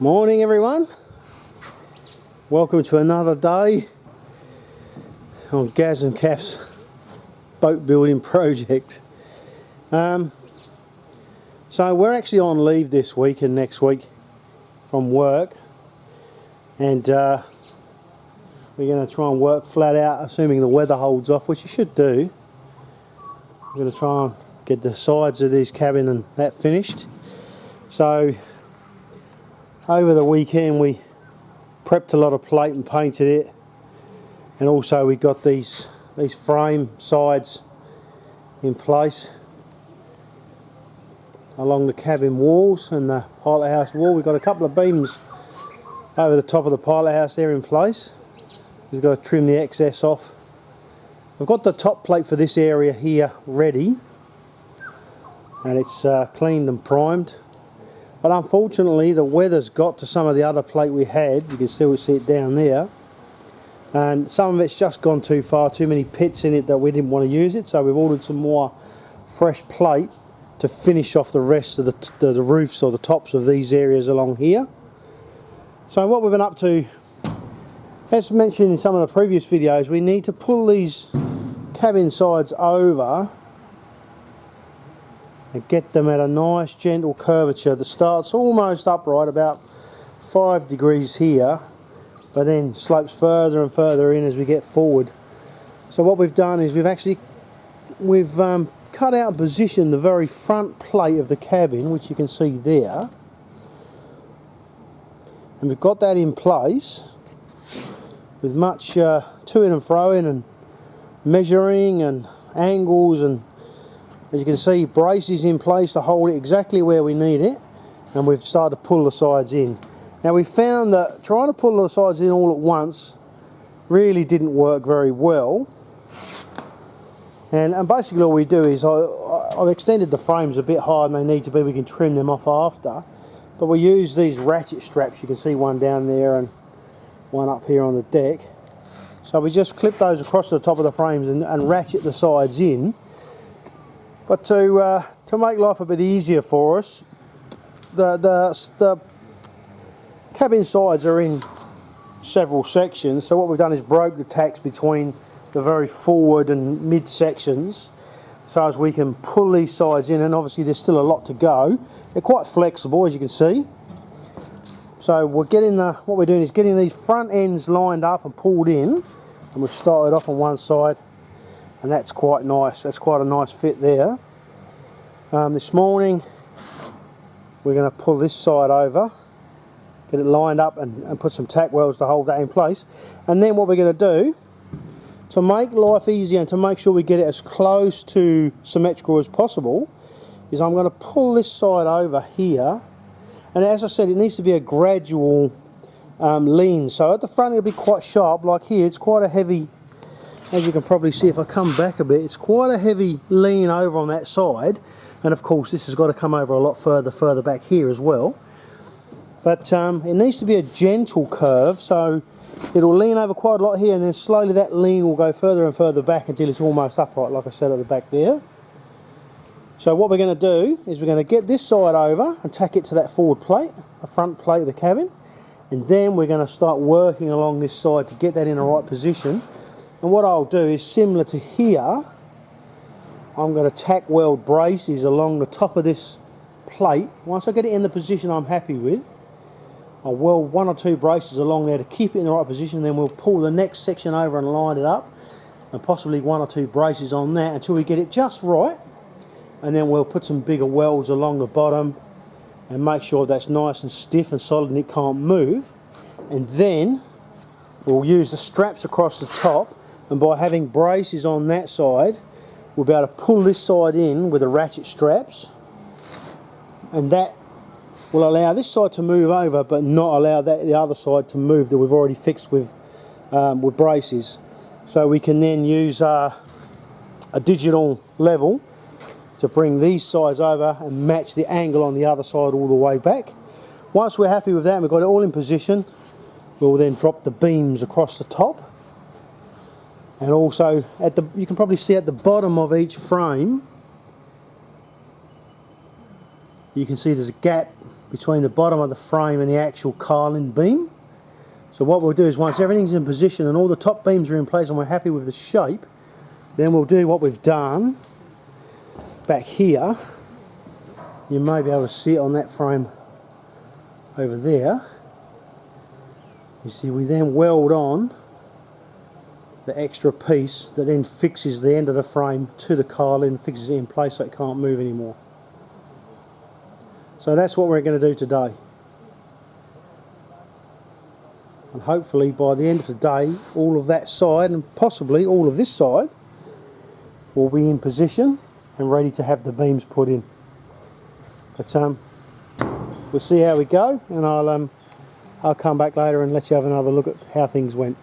Morning everyone, welcome to another day on Gaz and Kath's boat building project. So we're actually on leave this week and next week from work, and we're going to try and work flat out, assuming the weather holds off, which it should do. We're going to try and get the sides of this cabin and that finished. So over the weekend we prepped a lot of plate and painted it, and also we got these frame sides in place along the cabin walls and the pilot house wall. We've got a couple of beams over the top of the pilot house there in place. We've got to trim the excess off. We've got the top plate for this area here ready, and it's cleaned and primed. But unfortunately the weather's got to some of the other plate we had. You can still see it down there, and some of it's just gone too far, too many pits in it that we didn't want to use it, so we've ordered some more fresh plate to finish off the rest of the roofs or the tops of these areas along here. So what we've been up to, as mentioned in some of the previous videos, we need to pull these cabin sides over and get them at a nice gentle curvature that starts almost upright, about 5 degrees here, but then slopes further and further in as we get forward. So what we've done is we've cut out and positioned the very front plate of the cabin, which you can see there, and we've got that in place with much to-in and fro-in and measuring and angles, and as you can see, braces in place to hold it exactly where we need it, and we've started to pull the sides in. Now we found that trying to pull the sides in all at once really didn't work very well, and basically all we do is I've extended the frames a bit higher than they need to be. We can trim them off after, but we use these ratchet straps. You can see one down there and one up here on the deck. So we just clip those across the top of the frames and ratchet the sides in. But to make life a bit easier for us, the cabin sides are in several sections. So what we've done is broke the tacks between the very forward and mid sections, so as we can pull these sides in. And obviously there's still a lot to go. They're quite flexible, as you can see. So we're what we're doing is getting these front ends lined up and pulled in, and we've started off on one side, and that's quite nice. That's quite a nice fit there. This morning we're going to pull this side over, get it lined up and put some tack welds to hold that in place. And then what we're going to do, to make life easier and to make sure we get it as close to symmetrical as possible, is I'm going to pull this side over here. And as I said, it needs to be a gradual lean. So at the front it'll be quite sharp, like here. It's quite a heavy, as you can probably see if I come back a bit, it's quite a heavy lean over on that side. And of course this has got to come over a lot further back here as well. But it needs to be a gentle curve, so it'll lean over quite a lot here, and then slowly that lean will go further and further back until it's almost upright, like I said at the back there. So what we're going to do is we're going to get this side over and tack it to that forward plate, the front plate of the cabin, and then we're going to start working along this side to get that in the right position. And what I'll do is, similar to here, I'm going to tack weld braces along the top of this plate. Once I get it in the position I'm happy with, I'll weld 1 or 2 braces along there to keep it in the right position. Then we'll pull the next section over and line it up, and possibly 1 or 2 braces on that until we get it just right. And then we'll put some bigger welds along the bottom and make sure that's nice and stiff and solid and it can't move. And then we'll use the straps across the top, and by having braces on that side, we'll be able to pull this side in with the ratchet straps, and that will allow this side to move over but not allow the other side to move that we've already fixed with braces. So we can then use a digital level to bring these sides over and match the angle on the other side all the way back. Once we're happy with that and we've got it all in position, we'll then drop the beams across the top. And also you can probably see at the bottom of each frame, you can see there's a gap between the bottom of the frame and the actual carling beam. So what we'll do is once everything's in position and all the top beams are in place and we're happy with the shape, then we'll do what we've done back here. You may be able to see it on that frame over there. You see, we then weld on the extra piece that then fixes the end of the frame to the carling, fixes it in place so it can't move anymore. So that's what we're going to do today. And hopefully by the end of the day, all of that side and possibly all of this side will be in position and ready to have the beams put in. But we'll see how we go, and I'll come back later and let you have another look at how things went.